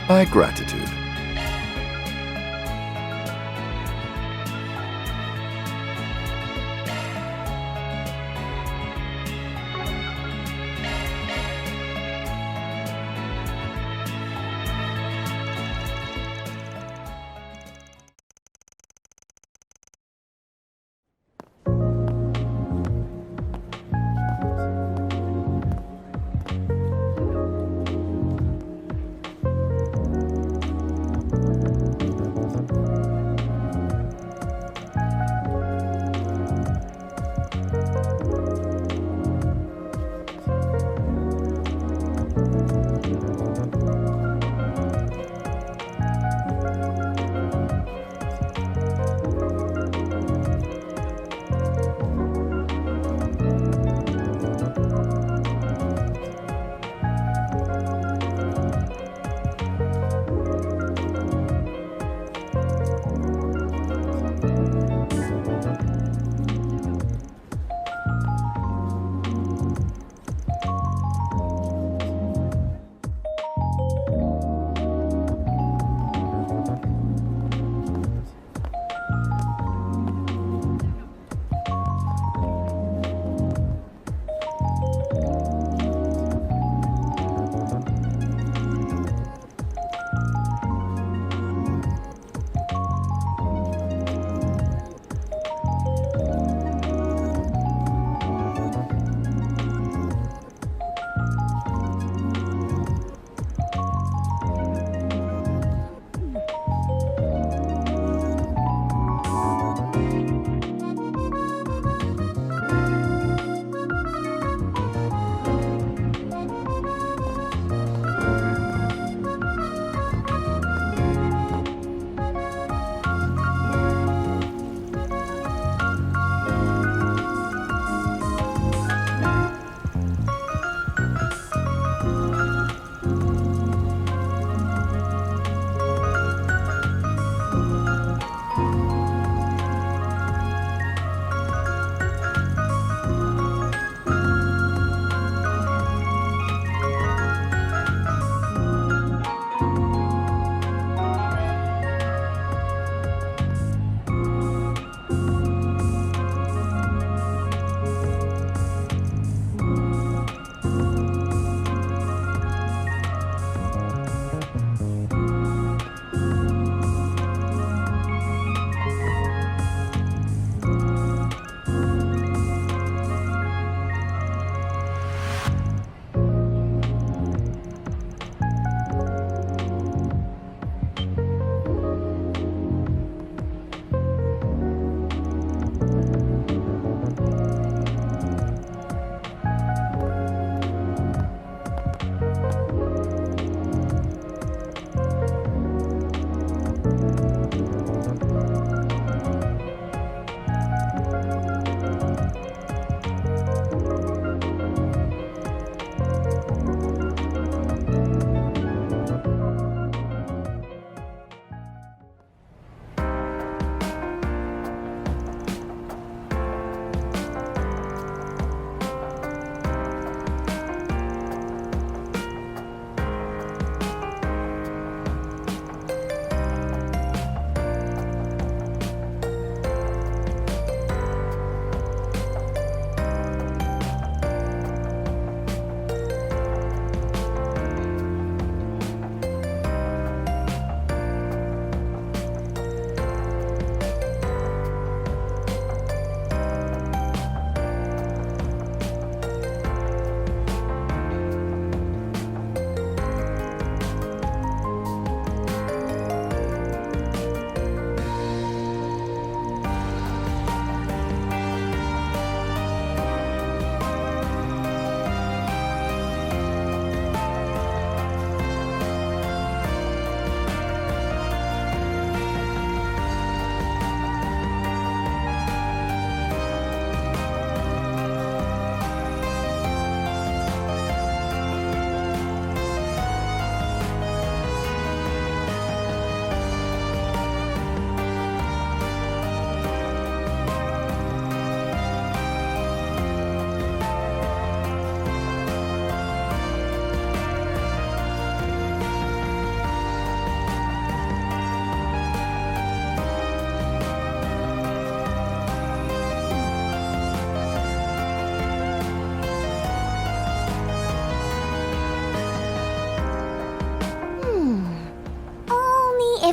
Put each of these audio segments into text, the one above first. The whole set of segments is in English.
By gratitude.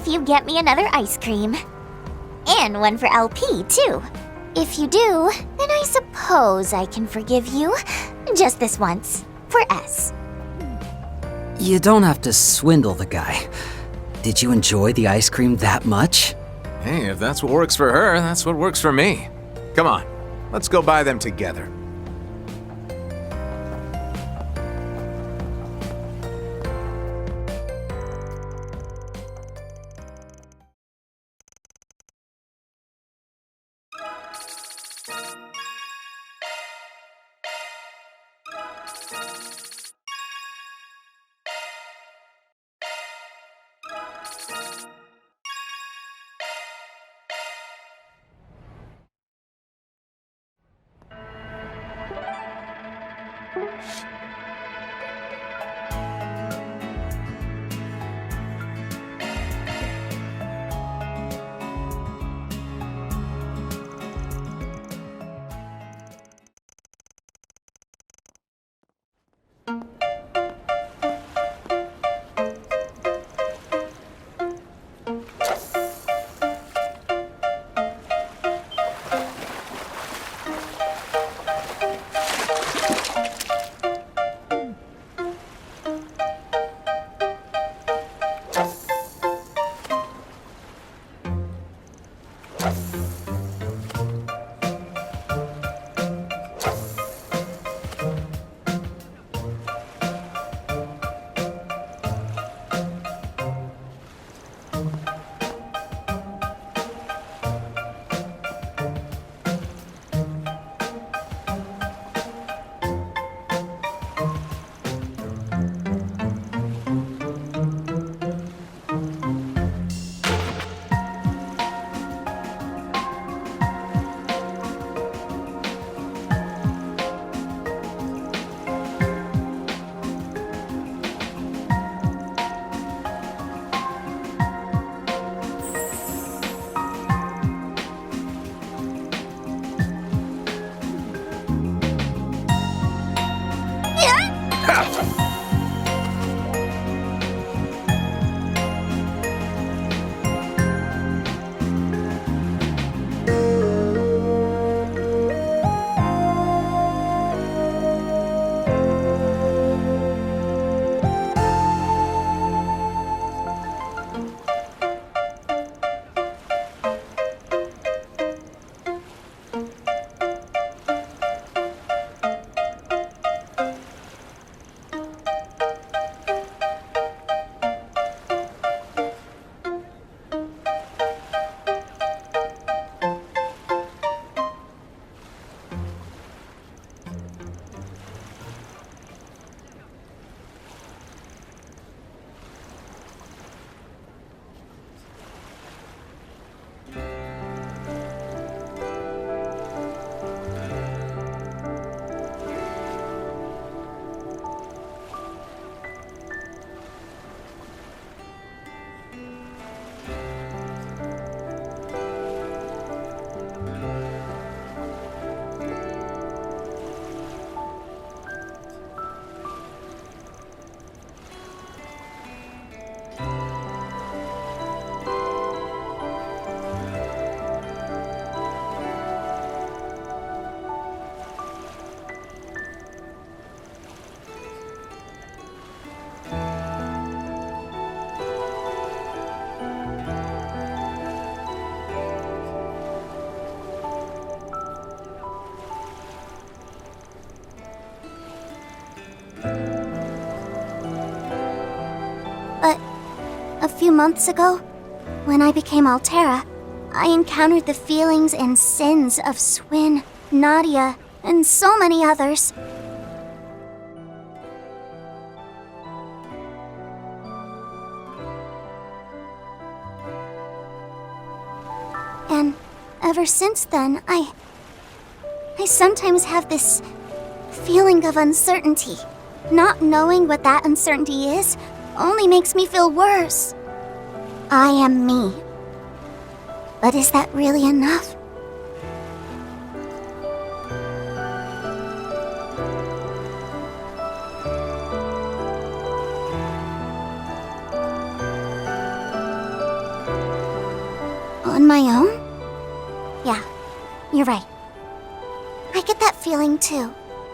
you get me another ice cream. And one for LP, too. If you do, then I suppose I can forgive you. Just this once. For S. You don't have to swindle the guy. Did you enjoy the ice cream that much? Hey, if that's what works for her, that's what works for me. Come on, let's go buy them together. But a few months ago, when I became Altera, I encountered the feelings and sins of Swin, Nadia, and so many others. And ever since then, I sometimes have this feeling of uncertainty. Not knowing what that uncertainty is only makes me feel worse. I am me. But is that really enough? my own? Yeah, you're right. I get that feeling too.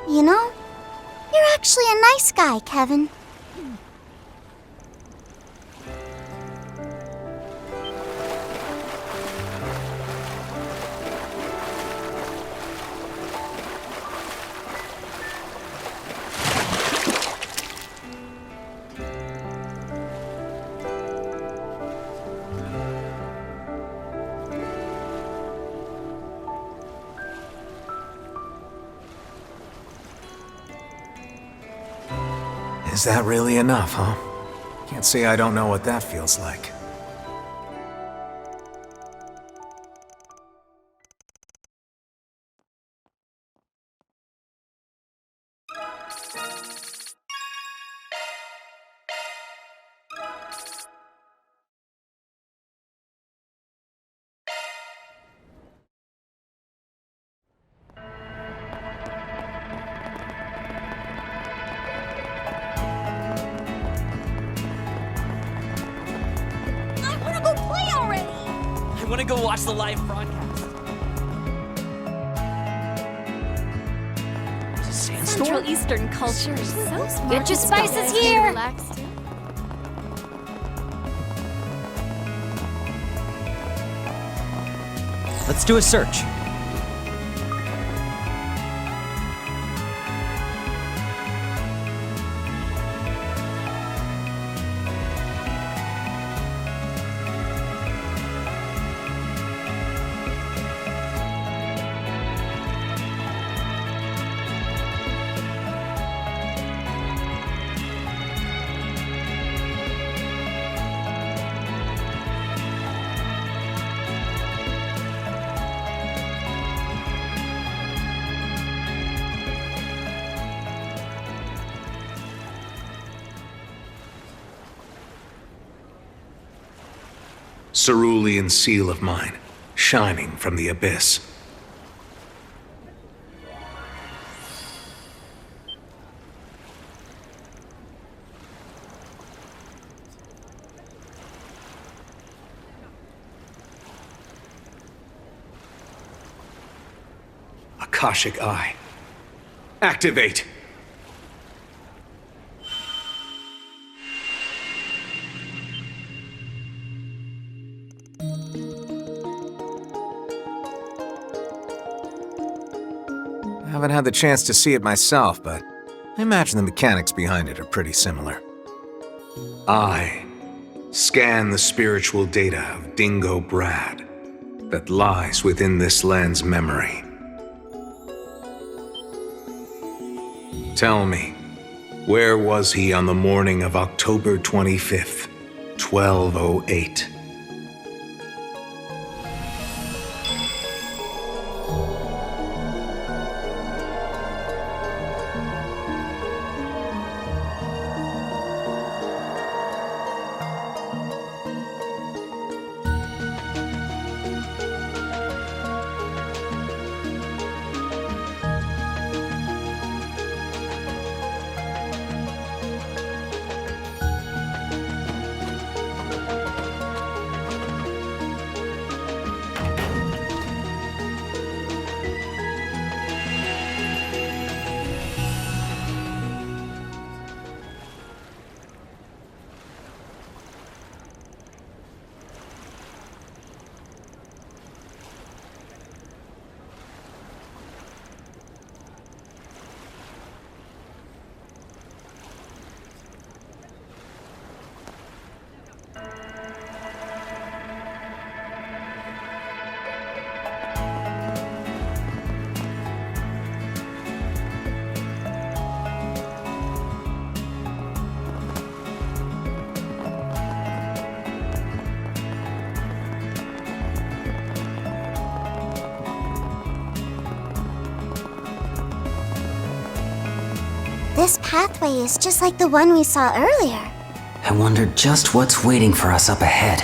You know, you're actually a nice guy, Kevin. Is that really enough, huh? Can't say I don't know what that feels like. I wanna go play already! I wanna go watch the live broadcast. Sandstorm? Central Eastern culture is so smart. Get your spices here! Let's do a search. Cerulean seal of mine, shining from the abyss. Akashic Eye. Activate! I haven't had the chance to see it myself, but I imagine the mechanics behind it are pretty similar. I scan the spiritual data of Dingo Brad that lies within this land's memory. Tell me, where was he on the morning of October 25th, 1208? This pathway is just like the one we saw earlier. I wonder just what's waiting for us up ahead.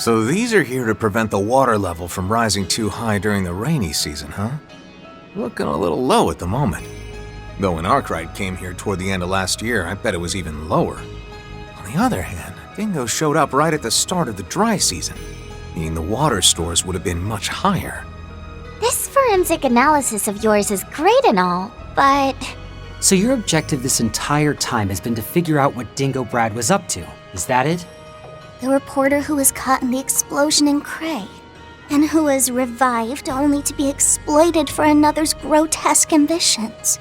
So these are here to prevent the water level from rising too high during the rainy season, huh? Looking a little low at the moment. Though when Arkwright came here toward the end of last year, I bet it was even lower. On the other hand, Dingo showed up right at the start of the dry season, meaning the water stores would have been much higher. This forensic analysis of yours is great and all, but So your objective this entire time has been to figure out what Dingo Brad was up to, is that it? the reporter who was caught in the explosion in Cray, and who was revived only to be exploited for another's grotesque ambitions.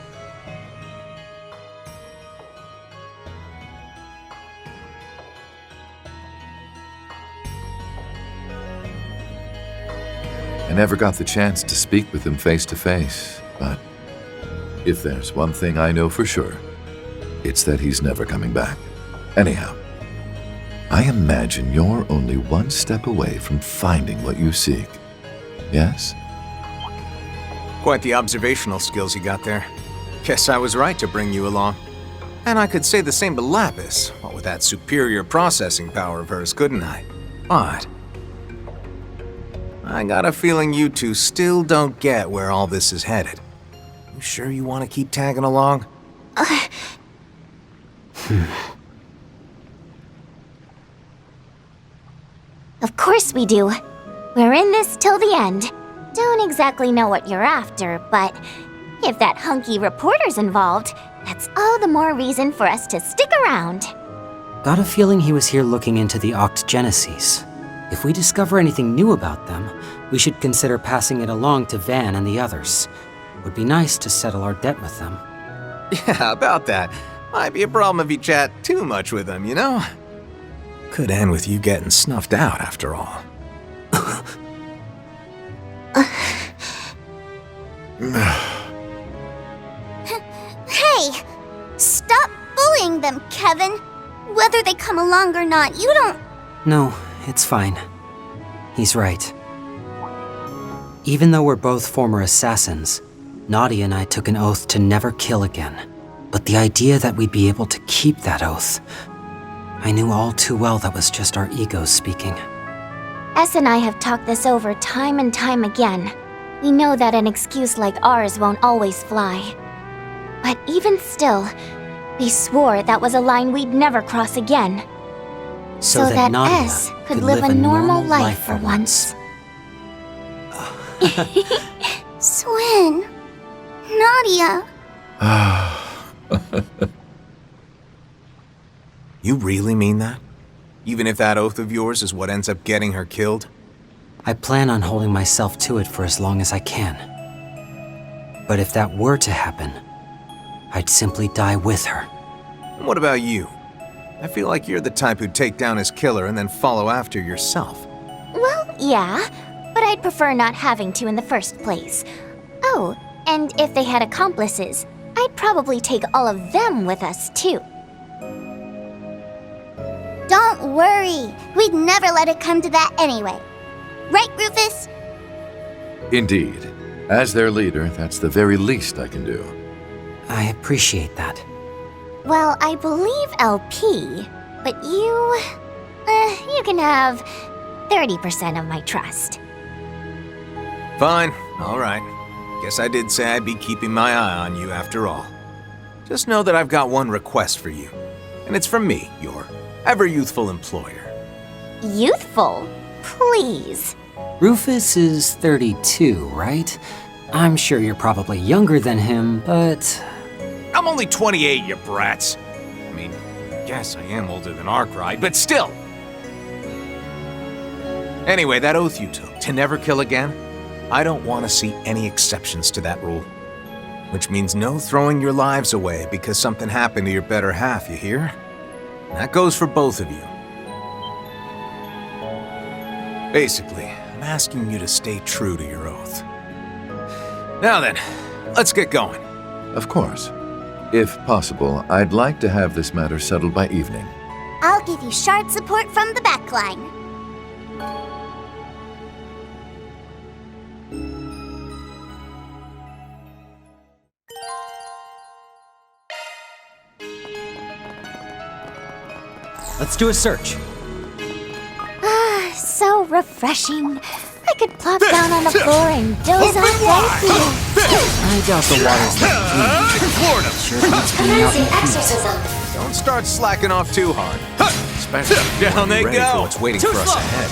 I never got the chance to speak with him face to face, but if there's one thing I know for sure, it's that he's never coming back. Anyhow, I imagine you're only one step away from finding what you seek. Yes? Quite the observational skills you got there. Guess I was right to bring you along. And I could say the same to Lapis, what with that superior processing power of hers, couldn't I? But I got a feeling you two still don't get where all this is headed. You sure you want to keep tagging along? Of course we do. We're in this till the end. Don't exactly know what you're after, but if that hunky reporter's involved, that's all the more reason for us to stick around. Got a feeling he was here looking into the Octogeneses. If we discover anything new about them, we should consider passing it along to Van and the others. Would be nice to settle our debt with them. Yeah, about that. Might be a problem if you chat too much with them, you know? Could end with you getting snuffed out, after all. Hey! Stop bullying them, Kevin! Whether they come along or not, you don't... No, it's fine. He's right. Even though we're both former assassins, Nadia and I took an oath to never kill again. But the idea that we'd be able to keep that oath, I knew all too well that was just our egos speaking. S and I have talked this over time and time again. We know that an excuse like ours won't always fly. But even still, we swore that was a line we'd never cross again. So that Nadia S could live a normal life for once. Swin. Nadia. You really mean that? Even if that oath of yours is what ends up getting her killed? I plan on holding myself to it for as long as I can. But if that were to happen, I'd simply die with her. And what about you? I feel like you're the type who'd take down his killer and then follow after yourself. Well, yeah, but I'd prefer not having to in the first place. Oh, and if they had accomplices, I'd probably take all of them with us, too. Don't worry. We'd never let it come to that anyway. Right, Rufus? Indeed. As their leader, that's the very least I can do. I appreciate that. Well, I believe LP, but you can have 30% of my trust. Fine, alright. Guess I did say I'd be keeping my eye on you after all. Just know that I've got one request for you. And it's from me, your ever-youthful employer. Youthful? Please. Rufus is 32, right? I'm sure you're probably younger than him, but... I'm only 28, you brats. I mean, guess I am older than Arkwright, but still. Anyway, that oath you took, to never kill again, I don't want to see any exceptions to that rule. Which means no throwing your lives away because something happened to your better half, you hear? And that goes for both of you. Basically, I'm asking you to stay true to your oath. Now then, let's get going. Of course. If possible, I'd like to have this matter settled by evening. I'll give you shard support from the back line. Let's do a search. So refreshing. I could plop down on the floor and doze off right here. I doubt the water's that clean. Sure beats being out in the heat. exorcism. Don't start slacking off too hard. Especially Down they ready go. for what's waiting Too for us slow. ahead.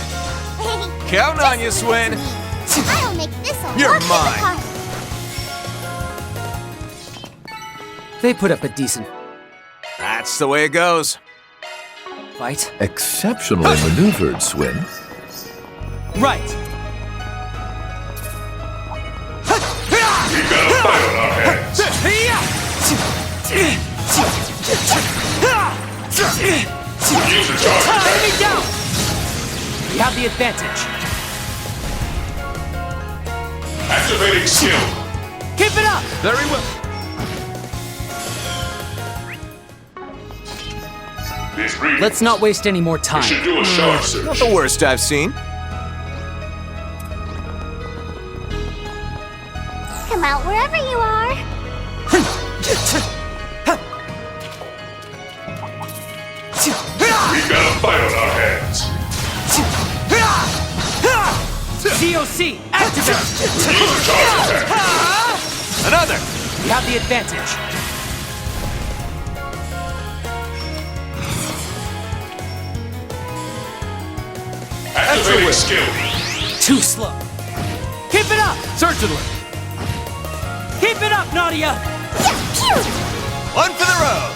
Hey, Counting on you, Swin. I'll make this a You're walk in the mine. park. They put up a decent That's the way it goes. fight. Exceptionally maneuvered, Swin. Right. We've got a fight on our hands. Use the charge attack. Enemy down. We have the advantage. Activating skill. Keep it up. Very well. These readings. Let's not waste any more We time. should do a shard Not search. the worst I've seen. Come out wherever you are. We've got a fight on our hands. DOC, activate. Use the charge attack. Another. We have the advantage. Activating skill. Too slow. Keep it up. Certainly. Keep it up, Nadia. One for the road.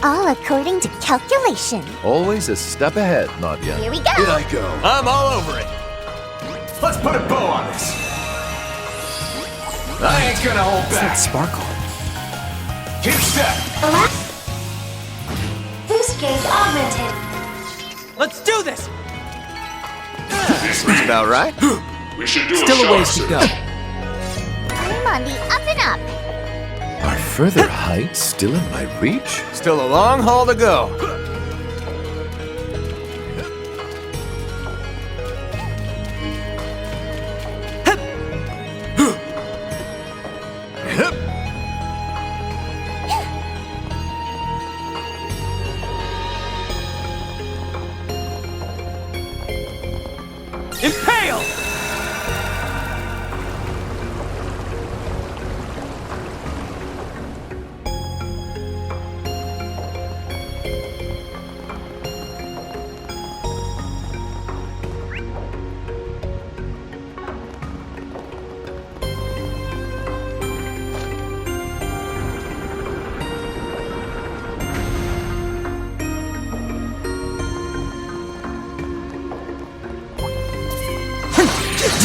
All according to calculation. Always a step ahead, Nadia. Here we go. Here I go. I'm all over it. Let's put a bow on this. I ain't gonna hold That back. sparkle. Keep step. Boost gauge augmented. Let's do this. These That's about right. We should do Still a a shard ways to search. go. I'm on the up and up. Are further heights still in my reach? Still a long haul to go. Impale.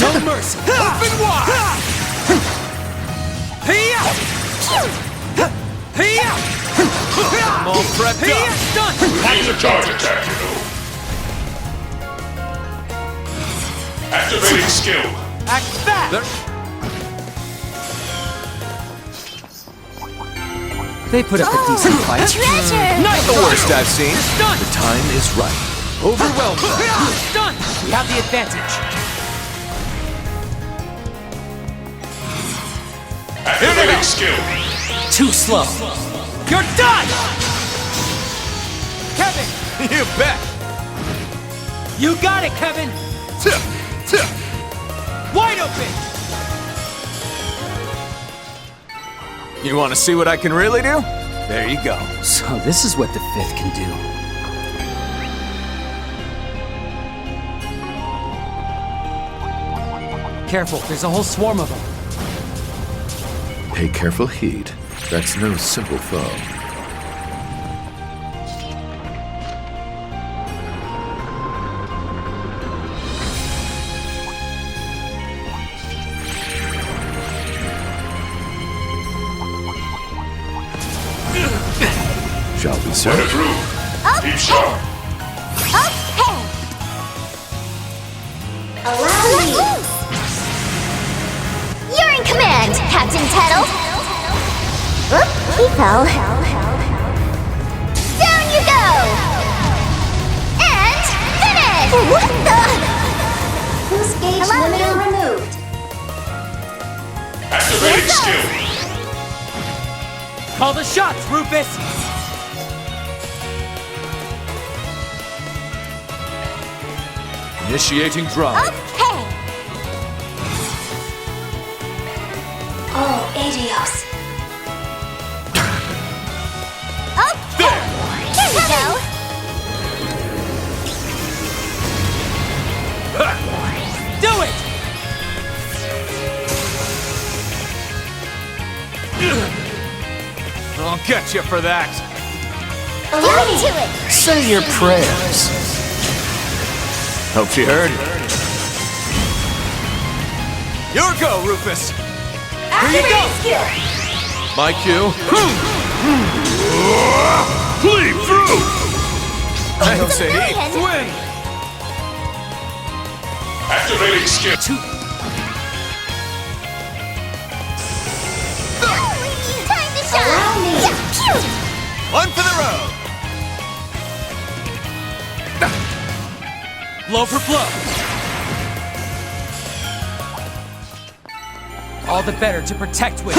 No mercy. Open wide. Hiya! Hiya! I'm all prepped Hiya! up. Done. Use a charge attack, you know. Activating skill. Act fast. They put up a decent fight. Treasure! Nice. The worst I've seen. Done. Time is right. Overwhelmed. Done. We have the advantage. Activating skill. Too slow. You're done. Kevin, You bet. you got it, Kevin. Wide open. You want to see what I can really do? There you go. So this is what the fifth can do. Careful, there's a whole swarm of them. Pay careful heed. That's no simple foe. Shall we What search? approved. Keep sharp. Okay. Allow me. You're in command, Captain Tettle. Oop, he fell. Down you go. And finish. What the? Boost gauge limiter removed. Activating skill. Call the shots, Rufus. Initiating drive. Okay. Oh, Adios. There! Here we go. Do it! I'll get you for that. Allow me to it. Say your prayers. Hope she heard. Your go, Rufus. Activating skill. My cue. Bleed through! I don't say he. Swing! Activating skill. Time to shine. Allow me. One for the road. Blow for blow. All the better to protect with.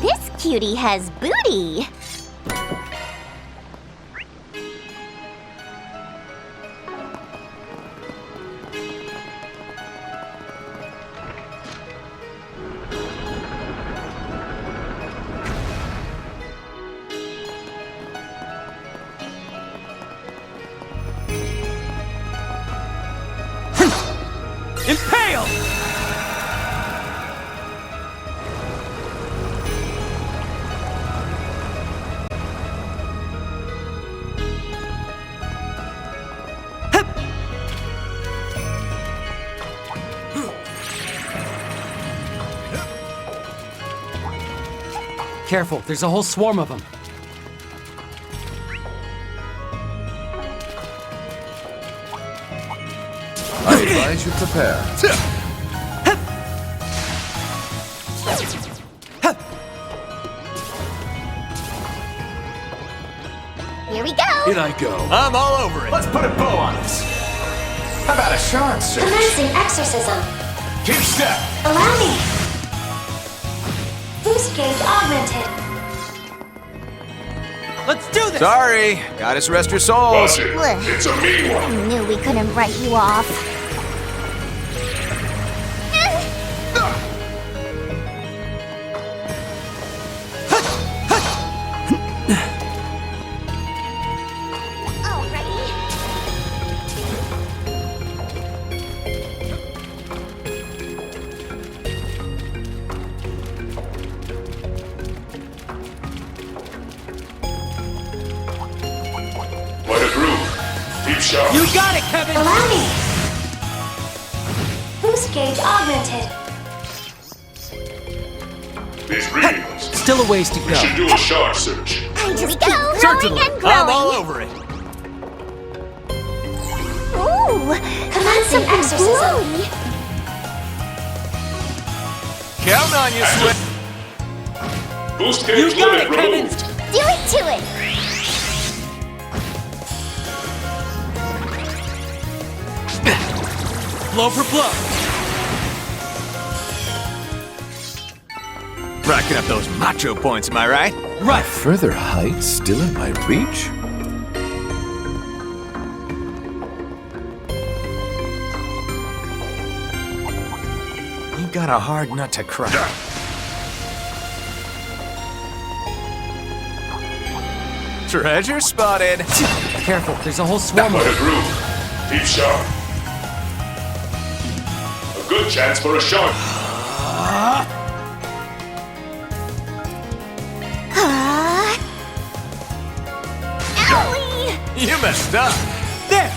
This cutie has booty. Impale! Careful, there's a whole swarm of them. I advise you prepare. Here we go. Here I go. I'm all over it. Let's put a bow on this. How about a shard search? Commencing exorcism. Keep step. Allow me. Boost gauge augmented. Let's do this! Sorry, goddess rest your souls. Watch it. It's a mean one. I knew we couldn't write you off. What a groove. Keep sharp. You got it, Kevin! Allow me. Boost gauge augmented. These readings. Still a ways to We should go. do a shard search. I just keep growing Certainly. and growing. I'm all over it. Ooh, commencing exorcism. Count on you, Swift. Boost You gauge got limit it, Kevin! removed. Do it to it. Blow for blow. Racking up those macho points, am I right? Right. Further heights still in my reach? You got a hard nut to crack. Treasure spotted. Careful, there's a whole swarm of What a them. groove. Keep sharp. A good chance for a shard. Owie! You messed up. There!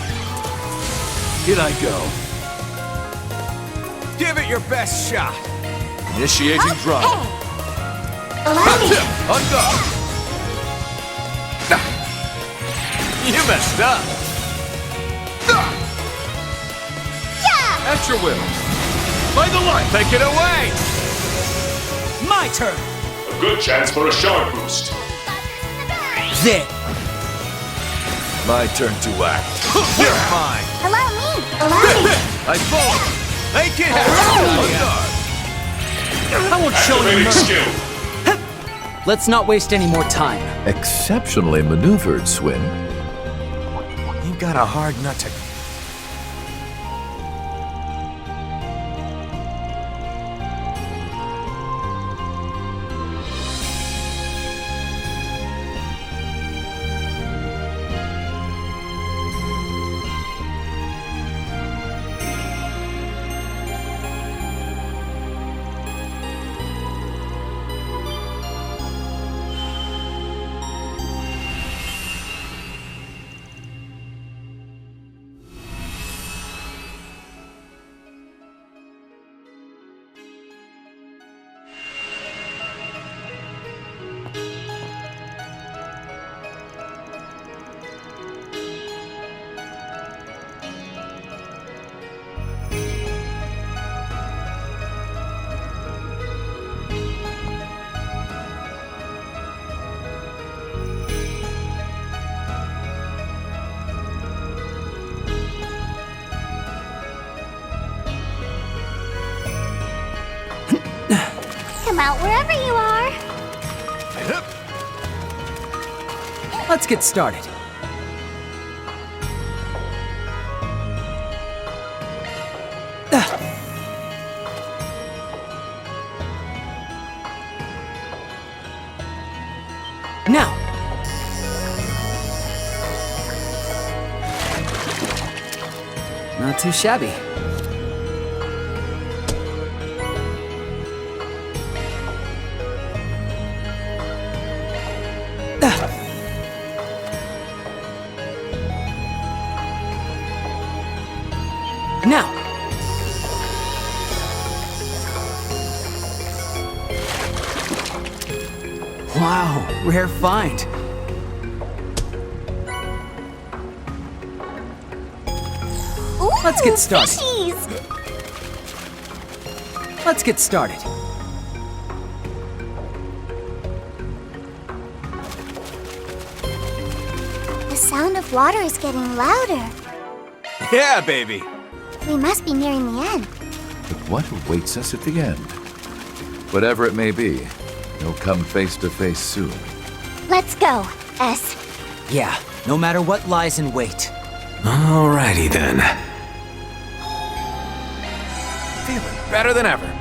Here I go. Give it your best shot. Initiating drive. Allow me. On guard. You messed up. Yeah! At your will. By the light. Take it away. My turn. A good chance for a shard boost. There. My turn to act. You're mine. Allow me. Allow me. I fall. Make it happen. On guard. I won't show any Activating mercy. skill. let's not waste any more time. Exceptionally maneuvered, Swin. You've got a hard nut to... Come out wherever you are. Let's get started. Now! Not too shabby. Now! Wow, rare find. Ooh, Let's get started. Fishies! Let's get started. The sound of water is getting louder. Yeah, baby! We must be nearing the end. But what awaits us at the end? Whatever it may be, you'll come face to face soon. Let's go, S. Yeah, no matter what lies in wait. Alrighty then. Feeling better than ever.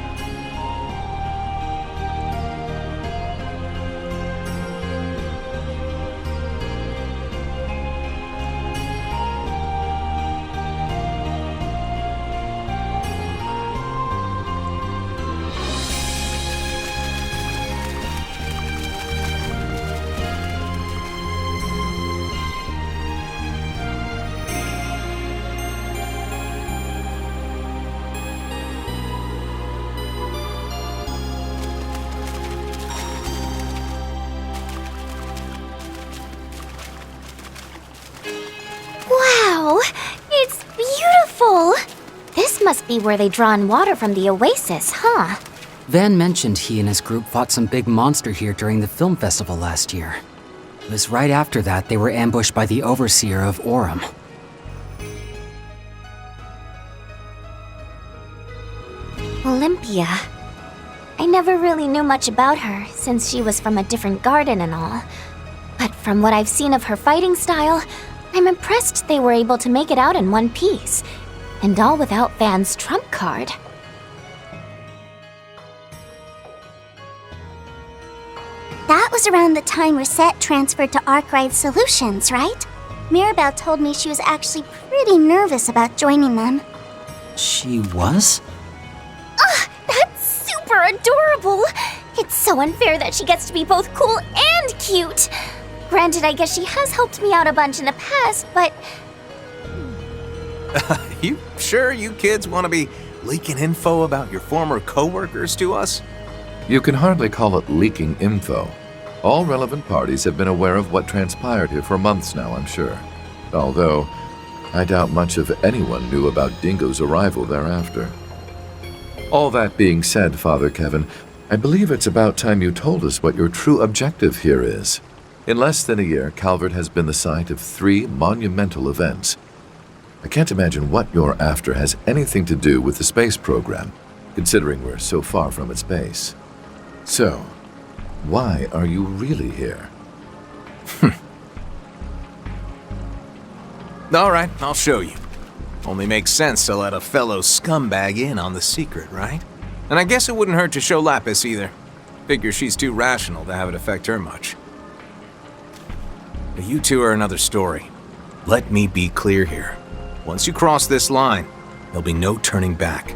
Wow, it's beautiful. This must be where they draw in water from the oasis, huh? Van mentioned he and his group fought some big monster here during the film festival last year. It was right after that they were ambushed by the overseer of Aurum. Olympia. I never really knew much about her, since she was from a different garden and all. But from what I've seen of her fighting style, I'm impressed they were able to make it out in one piece. And all without Van's trump card. That was around the time Reset transferred to Arkwright Solutions, right? Mirabelle told me she was actually pretty nervous about joining them. She was? That's super adorable! It's so unfair that she gets to be both cool and cute! Granted, I guess she has helped me out a bunch in the past, but... You sure you kids want to be leaking info about your former co-workers to us? You can hardly call it leaking info. All relevant parties have been aware of what transpired here for months now, I'm sure. Although, I doubt much of anyone knew about Dingo's arrival thereafter. All that being said, Father Kevin, I believe it's about time you told us what your true objective here is. In less than a year, Calvert has been the site of 3 monumental events. I can't imagine what you're after has anything to do with the space program, considering we're so far from its base. So, Why are you really here? Alright, I'll show you. Only makes sense to let a fellow scumbag in on the secret, right? And I guess it wouldn't hurt to show Lapis either. Figure she's too rational to have it affect her much. But you two are another story. Let me be clear here. Once you cross this line, there'll be no turning back.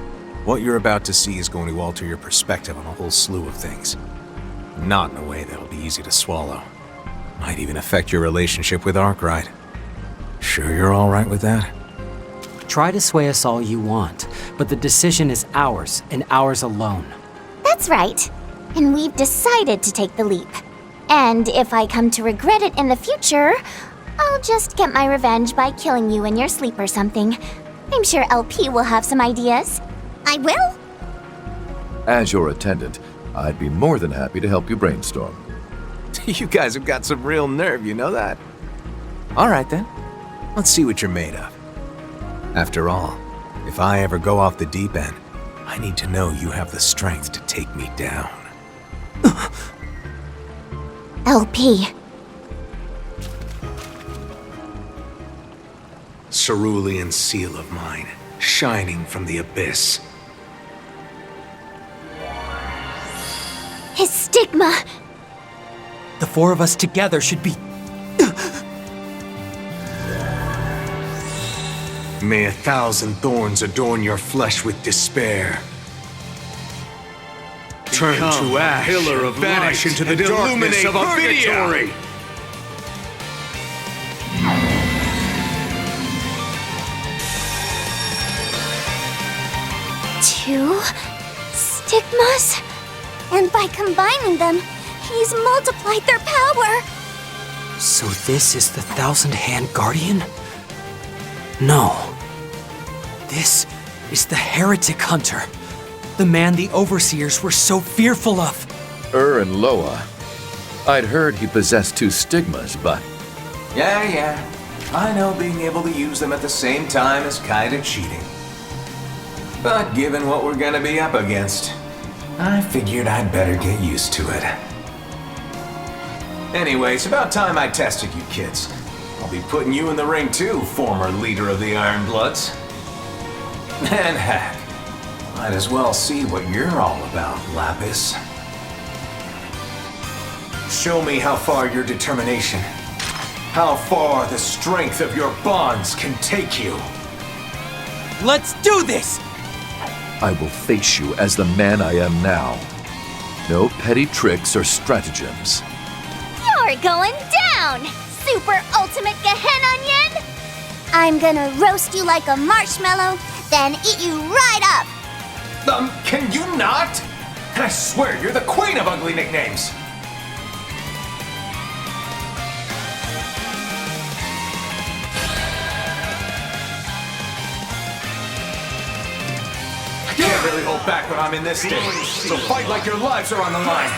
What you're about to see is going to alter your perspective on a whole slew of things. Not in a way that'll be easy to swallow. Might even affect your relationship with Arkwright. Sure you're alright with that? Try to sway us all you want, but the decision is ours, and ours alone. That's right. And we've decided to take the leap. And if I come to regret it in the future, I'll just get my revenge by killing you in your sleep or something. I'm sure LP will have some ideas. I will? As your attendant, I'd be more than happy to help you brainstorm. You guys have got some real nerve, you know that? Alright then. Let's see what you're made of. After all, if I ever go off the deep end, I need to know you have the strength to take me down. LP. Cerulean seal of mine, shining from the abyss. His stigma. The four of us together should be... May 1,000 thorns adorn your flesh with despair. Turn to ash, pillar of vanish into the darkness of purgatory. Two stigmas? And by combining them, he's multiplied their power. So this is the Thousand-Hand Guardian? No. This is the Heretic Hunter. The man the Overseers were so fearful of. And Loa. I'd heard he possessed 2 stigmas, but... Yeah. I know being able to use them at the same time is kinda cheating. But given what we're gonna be up against, I figured I'd better get used to it. Anyway, it's about time I tested you kids. I'll be putting you in the ring too, former leader of the Iron Bloods. And heck, might as well see what you're all about, Lapis. Show me how far your determination, how far the strength of your bonds can take you. Let's do this! I will face you as the man I am now. No petty tricks or stratagems. You're going down, super ultimate Gehen Onion! I'm gonna roast you like a marshmallow, then eat you right up. Can you not? I swear you're the queen of ugly nicknames. I can't really hold back when I'm in this state, so fight like your lives are on the line.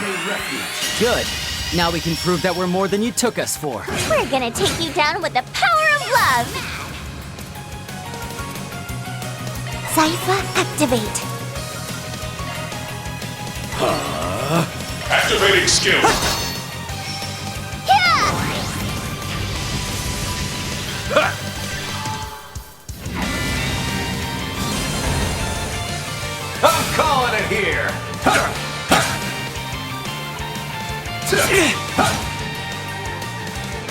Good. Now we can prove that we're more than you took us for. We're gonna take you down with the power of love! Zypha, activate. Activating skill. I'm calling it here.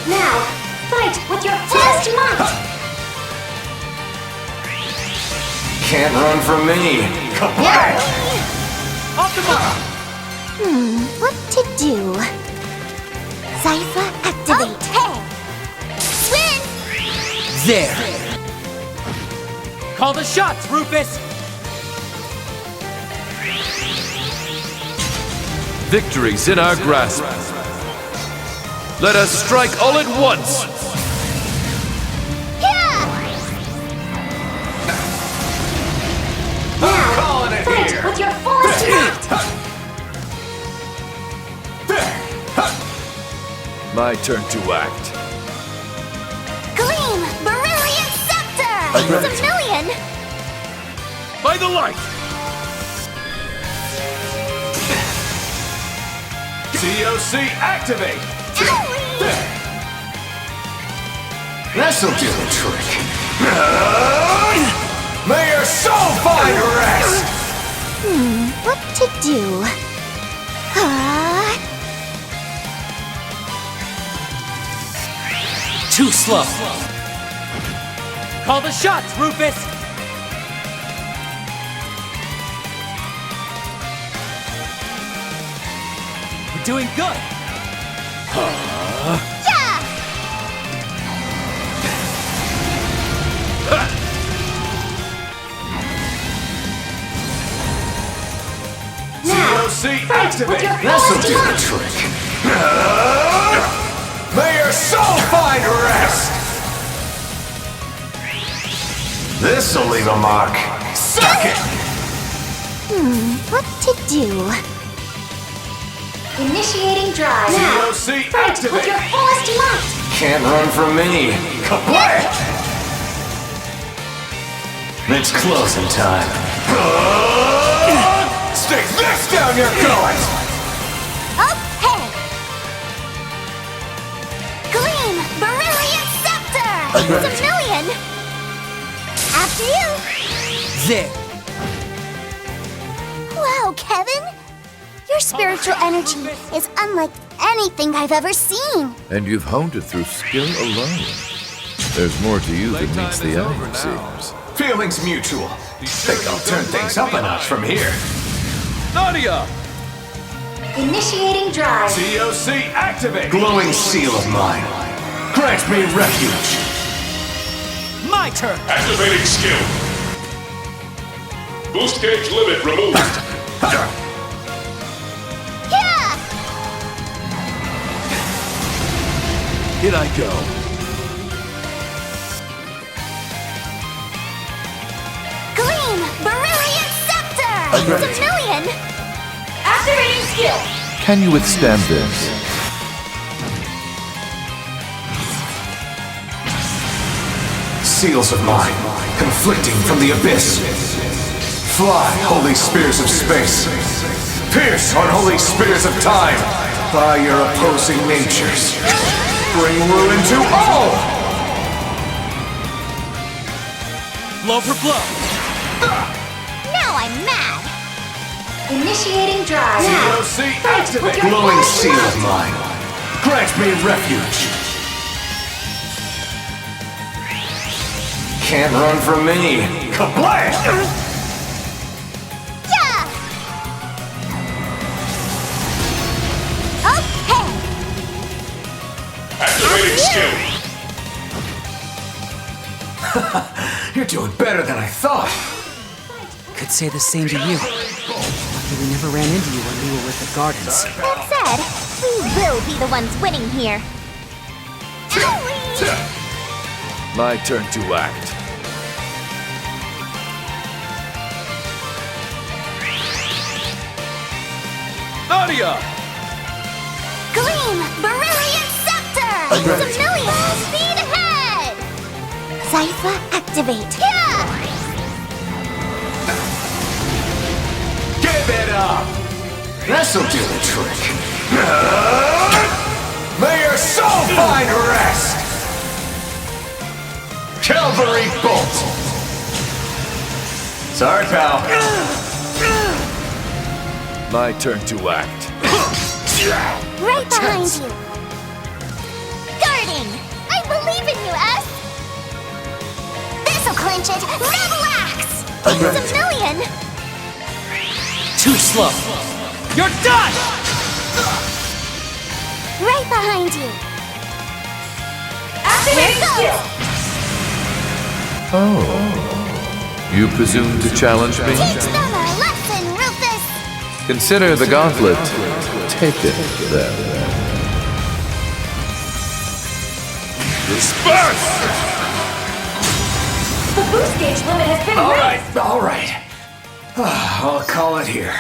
Now, fight with your fullest might. Can't run from me. Off the mark! What to do? Zypha, activate. Swing! There! Call the shots, Rufus! Victory's in our grasp. Let us strike all at once! I'm calling it here. With your fullest might. My turn to act. Gleam! Brilliant Scepter! I'm ready. It's a million! By the light! COC activate! This'll do the trick. May your soul find rest! What to do? Too slow. Call the shots, Rufus! You're doing good. COC activate! This'll do the trick. May your soul find rest! This'll leave a mark. Suck it! What to do? Initiating drive. COC activate! With your fullest might. Can't run from me. Kablam! It's closing time. Stick this down your gullet! Okay! Gleam! Beryllium Scepter! It's a million! After you! There! Wow, Kevin! Your spiritual energy is unlike anything I've ever seen. And you've honed it through skill alone. There's more to you than meets the eye, it seems. Feelings mutual. Think I'll turn things up a notch from here. Nadia! Initiating drive. COC activate! Glowing seal of mine. Grant me refuge. My turn! Activating skill. Boost gauge limit removed. Yeah! Here I go. Gleam! Beryllium Scepter! It's a million! Activating skill. Can you withstand this? Seals of mine, conflicting from the abyss. Fly, holy spears of space. Pierce, unholy spears of time. By your opposing natures. Bring ruin to all! Blow for blow! Now I'm mad! Initiating drive. COC activate! Glowing seal of mine. Grant me refuge. Can't run from me. Kablam! Yeah! Okay! Activating skill. You're doing better than I thought. Could say the same to you. Lucky we never ran into you when we were with the Gardens. That said, we will be the ones winning here. My turn to act. Nadia! Gleam! Beryllium Scepter! It's a million! Full speed ahead! Zypha activate! Yeah! Give it up! This'll do the trick. May your soul find rest! Calvary Bolt! Sorry, pal. My turn to act. Right behind you! Guarding! I believe in you, S! This'll clinch it! Rebel Axe! It's a million! Too slow! You're done! Right behind you! Activating skill. Oh. You presume to challenge me? Teach them a lesson, Rufus! Consider the gauntlet taken, then. Disperse! The boost gauge limit has been raised. All right. I'll call it here.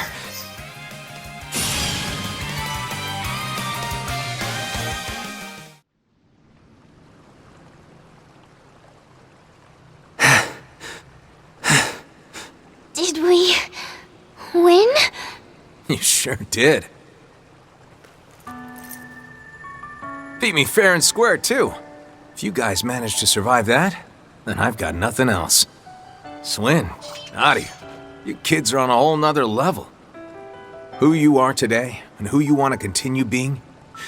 Did we win? You sure did. Beat me fair and square, too. If you guys manage to survive that, then I've got nothing else. Swin, Nadia, you kids are on a whole nother level. Who you are today, and who you want to continue being,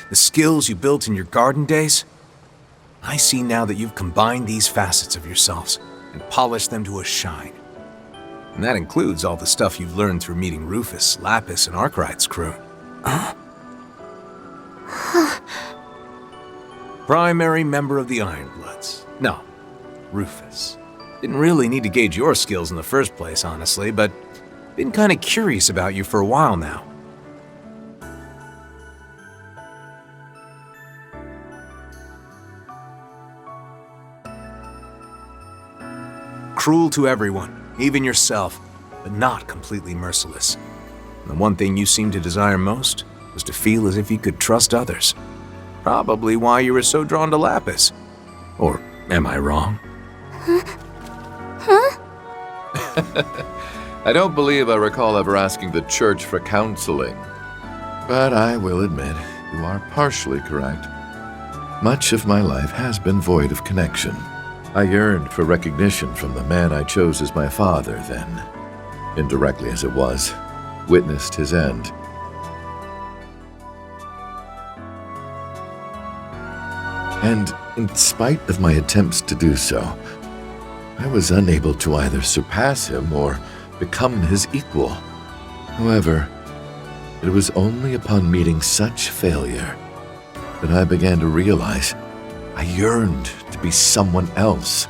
the skills you built in your garden days, I see now that you've combined these facets of yourselves and polished them to a shine. And that includes all the stuff you've learned through meeting Rufus, Lapis, and Arkwright's crew. Primary member of the Ironbloods. No, Rufus. Didn't really need to gauge your skills in the first place, honestly, but been kinda curious about you for a while now. Cruel to everyone, even yourself, but not completely merciless. The one thing you seemed to desire most was to feel as if you could trust others. Probably why you were so drawn to Lapis. Or am I wrong? I don't believe I recall ever asking the church for counseling. But I will admit, you are partially correct. Much of my life has been void of connection. I yearned for recognition from the man I chose as my father, then, indirectly as it was, witnessed his end. And in spite of my attempts to do so, I was unable to either surpass him or become his equal. However, it was only upon meeting such failure that I began to realize I yearned to be someone else,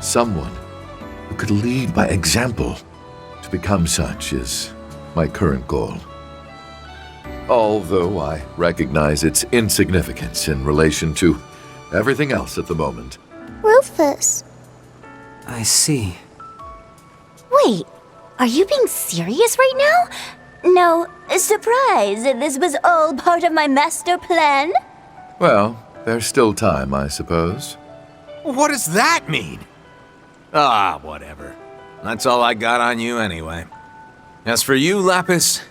someone who could lead by example. To become such is my current goal. Although I recognize its insignificance in relation to everything else at the moment. Rufus. I see. Wait, are you being serious right now? No, surprise, this was all part of my master plan? Well, there's still time, I suppose. What does that mean? Ah, whatever. That's all I got on you anyway. As for you, Lapis,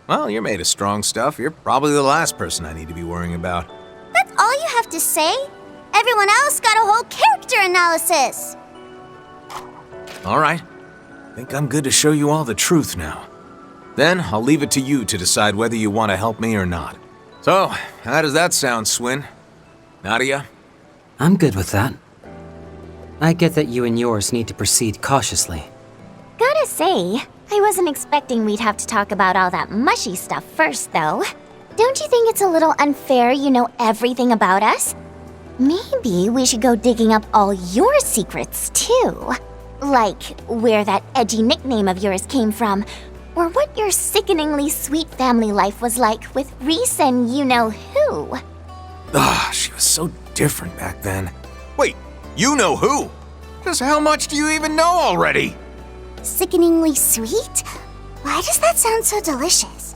well, you're made of strong stuff. You're probably the last person I need to be worrying about. That's all you have to say? Everyone else got a whole character analysis. All right. Think I'm good to show you all the truth now. Then I'll leave it to you to decide whether you want to help me or not. So, how does that sound, Swin? Nadia? I'm good with that. I get that you and yours need to proceed cautiously. Gotta say, I wasn't expecting we'd have to talk about all that mushy stuff first, though. Don't you think it's a little unfair you know everything about us? Maybe we should go digging up all your secrets, too. Like where that edgy nickname of yours came from, or what your sickeningly sweet family life was like with Reese and you-know-who. Ah, she was so different back then. Wait, you know who? Just how much do you even know already? Sickeningly sweet? Why does that sound so delicious?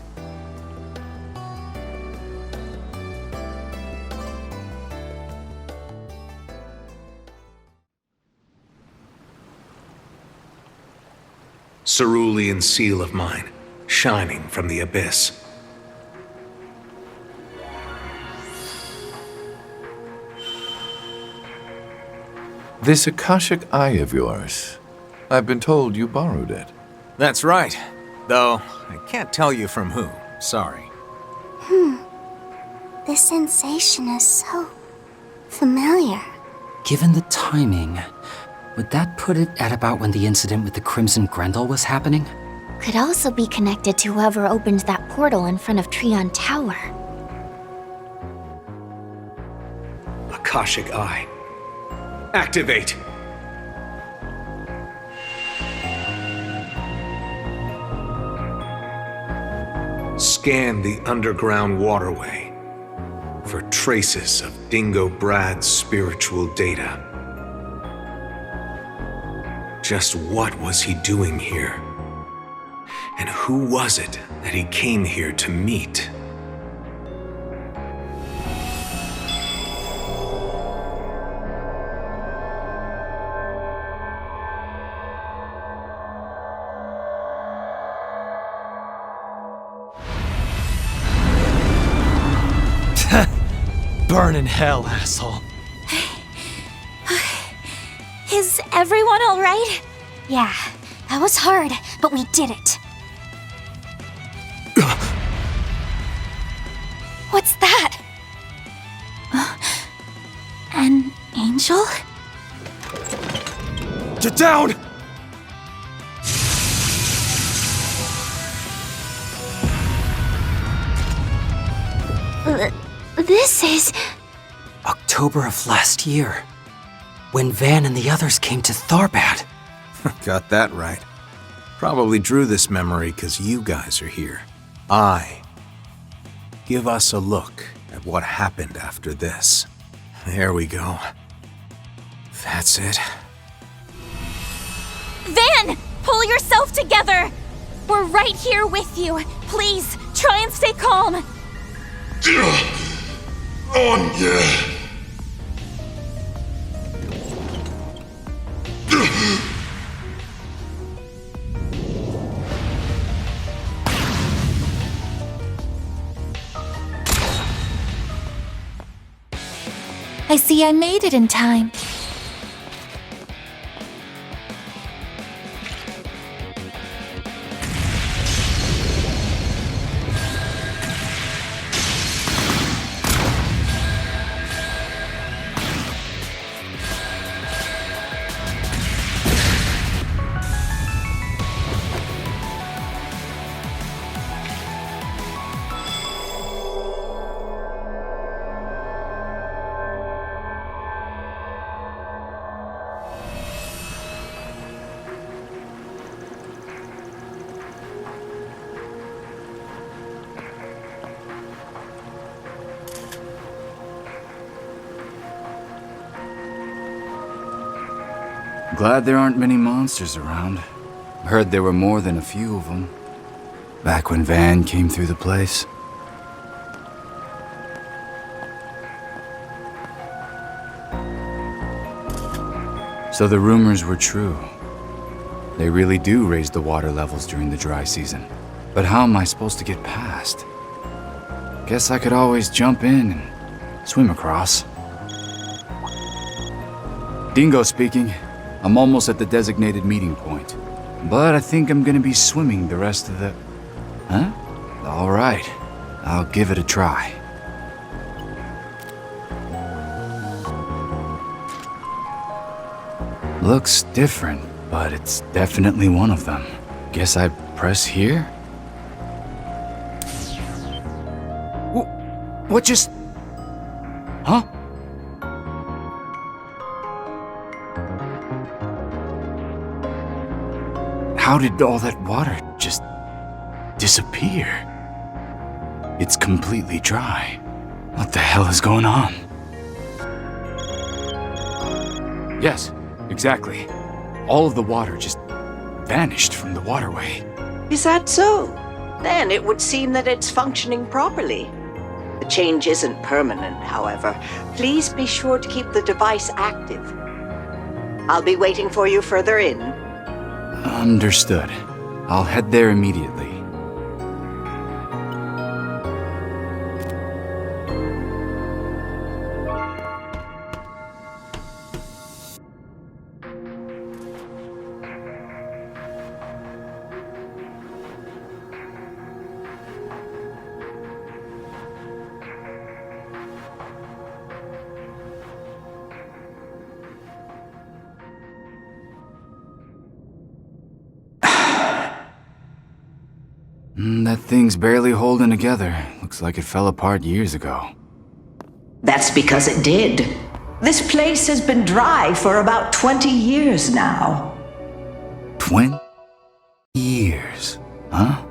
Cerulean seal of mine, shining from the abyss. This Akashic Eye of yours, I've been told you borrowed it. That's right. Though, I can't tell you from who. Sorry. This sensation is so familiar. Given the timing, would that put it at about when the incident with the Crimson Grendel was happening? Could also be connected to whoever opened that portal in front of Trion Tower. Akashic Eye. Activate! Scan the underground waterway for traces of Dingo Brad's spiritual data. Just what was he doing here? And who was it that he came here to meet? Burn Burn in hell, asshole. Is everyone alright? Yeah, that was hard, but we did it. What's that? An angel? Get down! This is... October of last year, when Van and the others came to Tharbad. Got that right. Probably drew this memory because you guys are here. Give us a look at what happened after this. There we go. That's it. Van! Pull yourself together! We're right here with you. Please, try and stay calm. Anya! I see I made it in time. Glad there aren't many monsters around. Heard there were more than a few of them. Back when Van came through the place. So the rumors were true. They really do raise the water levels during the dry season. But how am I supposed to get past? Guess I could always jump in and swim across. Dingo speaking. I'm almost at the designated meeting point. But I think I'm gonna be swimming the rest of the... Huh? Alright. I'll give it a try. Looks different, but it's definitely one of them. Guess I press here? What just... Huh? How did all that water just disappear? It's completely dry. What the hell is going on? Yes, exactly. All of the water just vanished from the waterway. Is that so? Then it would seem that it's functioning properly. The change isn't permanent, however. Please be sure to keep the device active. I'll be waiting for you further in. Understood. I'll head there immediately. That thing's barely holding together. Looks like it fell apart years ago. That's because it did. This place has been dry for about 20 years now. 20 years, huh?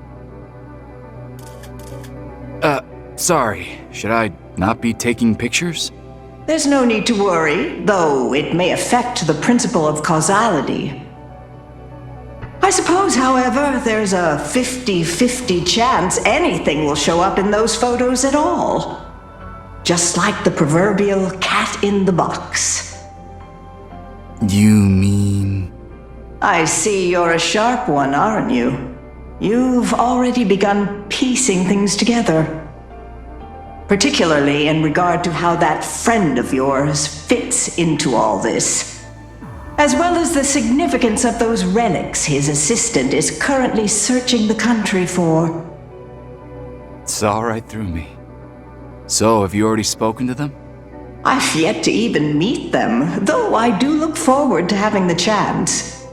Sorry. Should I not be taking pictures? There's no need to worry, though it may affect the principle of causality. I suppose, however, there's a 50-50 chance anything will show up in those photos at all. Just like the proverbial cat in the box. You mean... I see you're a sharp one, aren't you? You've already begun piecing things together. particularly in regard to how that friend of yours fits into all this, as well as the significance of those relics his assistant is currently searching the country for. Saw right through me. So, have you already spoken to them? I've yet to even meet them, though I do look forward to having the chance.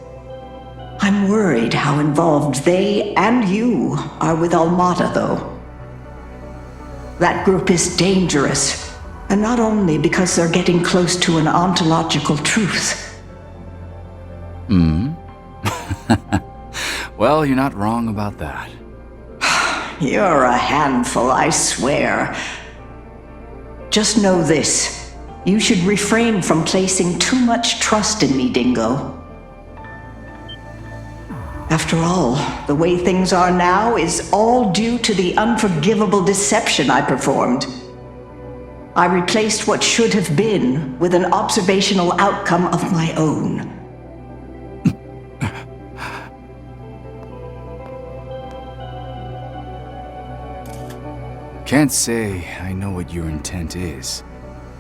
I'm worried how involved they and you are with Almata, though. That group is dangerous, and not only because they're getting close to an ontological truth. Well, you're not wrong about that. You're a handful, I swear. Just know this. You should refrain from placing too much trust in me, Dingo. After all, the way things are now is all due to the unforgivable deception I performed. I replaced what should have been with an observational outcome of my own. Can't say I know what your intent is,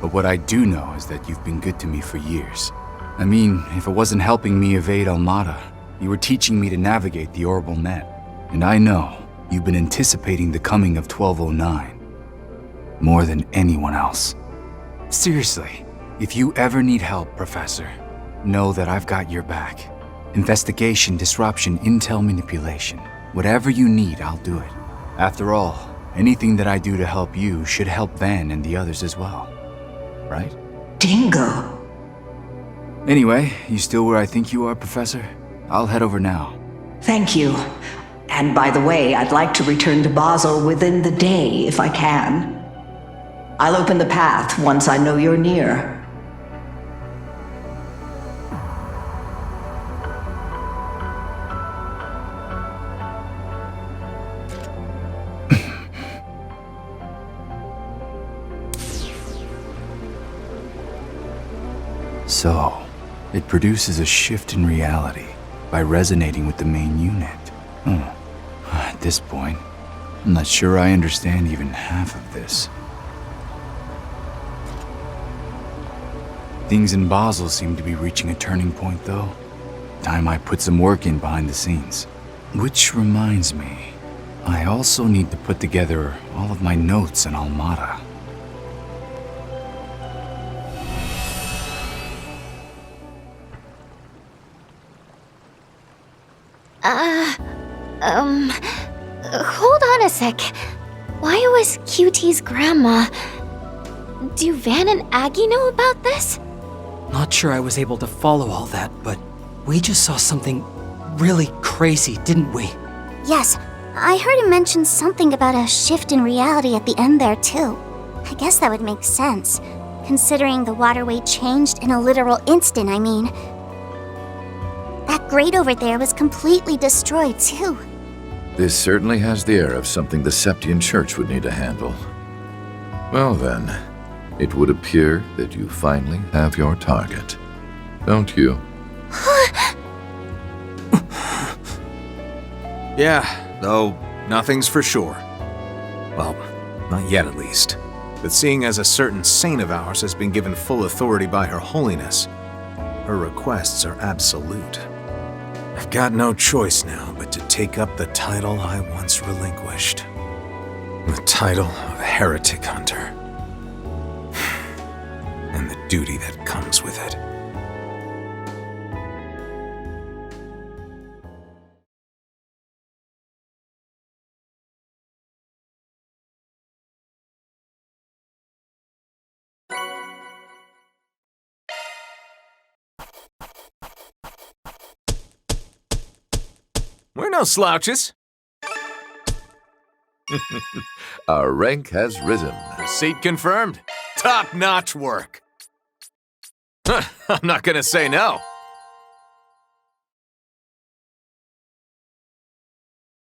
but what I do know is that you've been good to me for years. I mean, if it wasn't helping me evade Almata, you were teaching me to navigate the orbital net. And I know you've been anticipating the coming of 1209 more than anyone else. Seriously, if you ever need help, Professor, know that I've got your back. Investigation, disruption, intel manipulation. Whatever you need, I'll do it. After all, anything that I do to help you should help Van and the others as well. Right? Dingo. Anyway, you still where I think you are, Professor? I'll head over now. Thank you. And by the way, I'd like to return to Basel within the day, if I can. I'll open the path once I know you're near. So, it produces a shift in reality by resonating with the main unit. At this point, I'm not sure I understand even half of this. Things in Basel seem to be reaching a turning point, though. Time I put some work in behind the scenes. Which reminds me, I also need to put together all of my notes on Almata. Hold on a sec. Why was QT's grandma... Do Van and Aggie know about this? Not sure I was able to follow all that, but we just saw something really crazy, didn't we? Yes, I heard him mention something about a shift in reality at the end there, too. I guess that would make sense, considering the waterway changed in a literal instant, I mean. That grate over there was completely destroyed, too. This certainly has the air of something the Septian Church would need to handle. Well then, it would appear that you finally have your target, don't you? Yeah, though nothing's for sure. Well, not yet at least. But seeing as a certain saint of ours has been given full authority by Her Holiness, her requests are absolute. I've got no choice now but to take up the title I once relinquished. The title of Heretic Hunter. And the duty that comes with it. We're no slouches. Our rank has risen. Seat confirmed. Top-notch work. I'm not gonna say no.